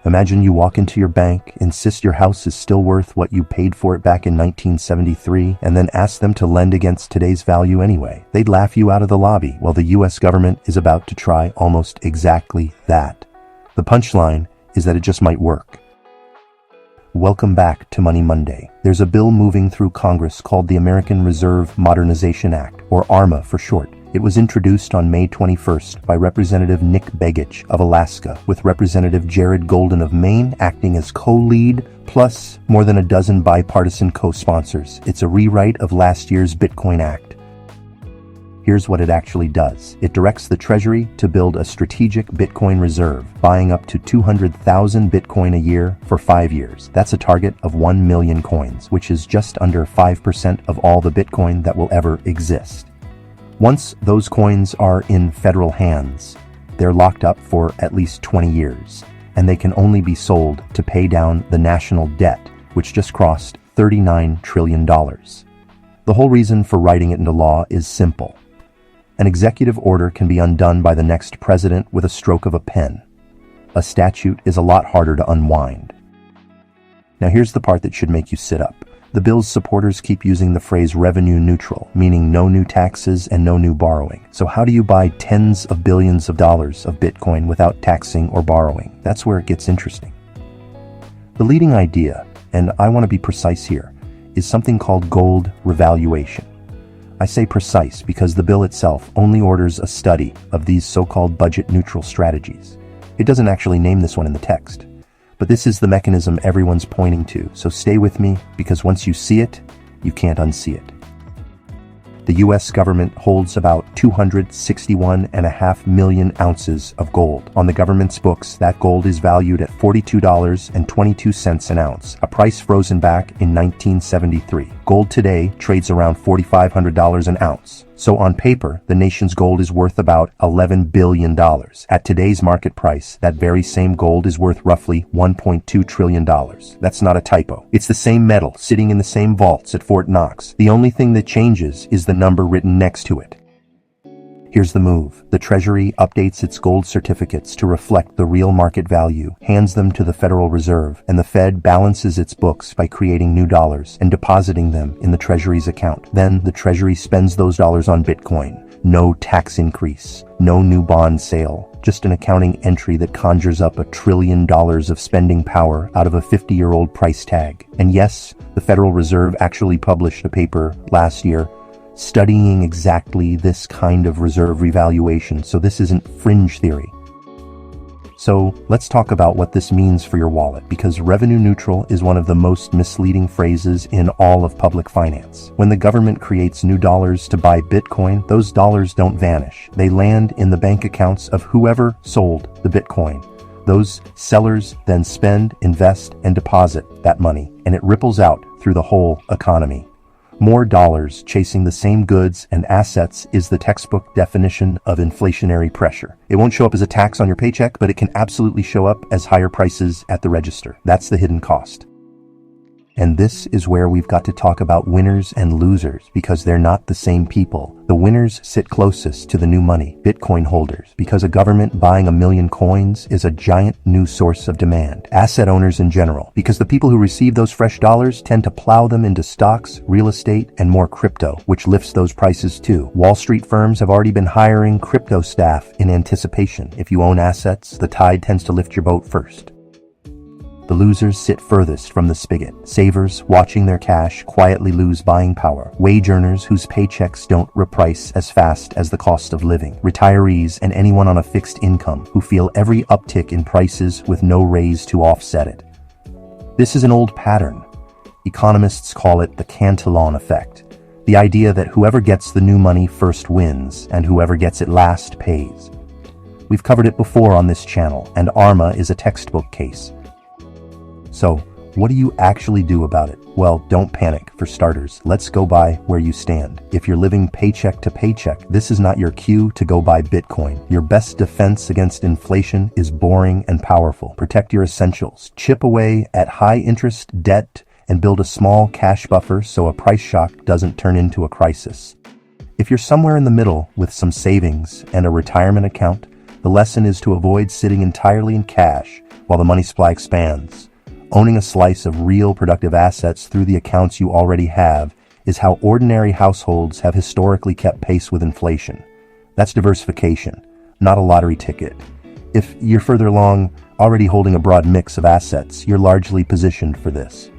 Imagine you walk into your bank, insist your house is still worth what you paid for it back in 1973, and then ask them to lend against today's value anyway. They'd laugh you out of the lobby. Well, the US government is about to try almost exactly that. The punchline is that it just might work. Welcome back to Money Monday. There's a bill moving through Congress called the American Reserve Modernization Act, or ARMA for short. It was introduced on May 21st by Representative Nick Begich of Alaska, with Representative Jared Golden of Maine acting as co-lead, plus more than a dozen bipartisan co-sponsors. It's a rewrite of last year's Bitcoin Act. Here's what it actually does. It directs the Treasury to build a strategic Bitcoin reserve, buying up to 200,000 Bitcoin a year for 5 years. That's a target of 1 million coins, which is just under 5% of all the Bitcoin that will ever exist. Once those coins are in federal hands, they're locked up for at least 20 years, and they can only be sold to pay down the national debt, which just crossed $39 trillion. The whole reason for writing it into law is simple. An executive order can be undone by the next president with a stroke of a pen. A statute is a lot harder to unwind. Now here's the part that should make you sit up. The bill's supporters keep using the phrase revenue neutral, meaning no new taxes and no new borrowing. So how do you buy tens of billions of dollars of Bitcoin without taxing or borrowing? That's where it gets interesting. The leading idea, and I want to be precise here, is something called gold revaluation. I say precise because the bill itself only orders a study of these so-called budget-neutral strategies. It doesn't actually name this one in the text. But this is the mechanism everyone's pointing to, so stay with me, because once you see it, you can't unsee it. The US government holds about 261.5 million ounces of gold. On the government's books, that gold is valued at $42.22 an ounce, a price frozen back in 1973. Gold today trades around $4,500 an ounce. So on paper, the nation's gold is worth about $11 billion. At today's market price, that very same gold is worth roughly $1.2 trillion. That's not a typo. It's the same metal sitting in the same vaults at Fort Knox. The only thing that changes is the number written next to it. Here's the move. The Treasury updates its gold certificates to reflect the real market value, hands them to the Federal Reserve, and the Fed balances its books by creating new dollars and depositing them in the Treasury's account. Then the Treasury spends those dollars on Bitcoin. No tax increase, no new bond sale, just an accounting entry that conjures up $1 trillion of spending power out of a 50-year-old price tag. And yes, the Federal Reserve actually published a paper last year studying exactly this kind of reserve revaluation, so this isn't fringe theory. So let's talk about what this means for your wallet, because revenue neutral is one of the most misleading phrases in all of public finance. When the government creates new dollars to buy Bitcoin, those dollars don't vanish. They land in the bank accounts of whoever sold the Bitcoin. Those sellers then spend, invest, and deposit that money, and it ripples out through the whole economy. More dollars chasing the same goods and assets is the textbook definition of inflationary pressure. It won't show up as a tax on your paycheck, but it can absolutely show up as higher prices at the register. That's the hidden cost. And this is where we've got to talk about winners and losers, because they're not the same people. The winners sit closest to the new money, Bitcoin holders, because a government buying 1 million coins is a giant new source of demand. Asset owners in general, because the people who receive those fresh dollars tend to plow them into stocks, real estate, and more crypto, which lifts those prices too. Wall Street firms have already been hiring crypto staff in anticipation. If you own assets, the tide tends to lift your boat first. The losers sit furthest from the spigot. Savers watching their cash quietly lose buying power. Wage earners whose paychecks don't reprice as fast as the cost of living. Retirees and anyone on a fixed income who feel every uptick in prices with no raise to offset it. This is an old pattern. Economists call it the Cantillon effect. The idea that whoever gets the new money first wins, and whoever gets it last pays. We've covered it before on this channel, and ARMA is a textbook case. So, what do you actually do about it? Well, don't panic. For starters, let's go by where you stand. If you're living paycheck to paycheck, this is not your cue to go buy Bitcoin. Your best defense against inflation is boring and powerful. Protect your essentials. Chip away at high-interest debt and build a small cash buffer so a price shock doesn't turn into a crisis. If you're somewhere in the middle with some savings and a retirement account, The lesson is to avoid sitting entirely in cash while the money supply expands. Owning a slice of real productive assets through the accounts you already have is how ordinary households have historically kept pace with inflation. That's diversification, not a lottery ticket. If you're further along, already holding a broad mix of assets, you're largely positioned for this.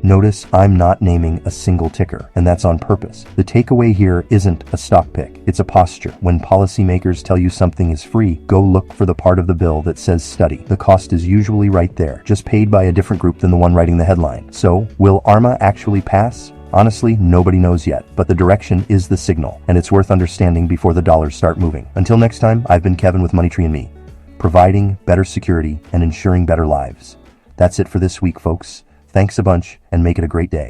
Notice I'm not naming a single ticker, and that's on purpose. The takeaway here isn't a stock pick, it's a posture. When policymakers tell you something is free, go look for the part of the bill that says study. The cost is usually right there, just paid by a different group than the one writing the headline. So, will ARMA actually pass? Honestly, nobody knows yet, but the direction is the signal, and it's worth understanding before the dollars start moving. Until next time, I've been Kevin with Money Tree and Me, providing better security and ensuring better lives. That's it for this week, folks. Thanks a bunch, and make it a great day.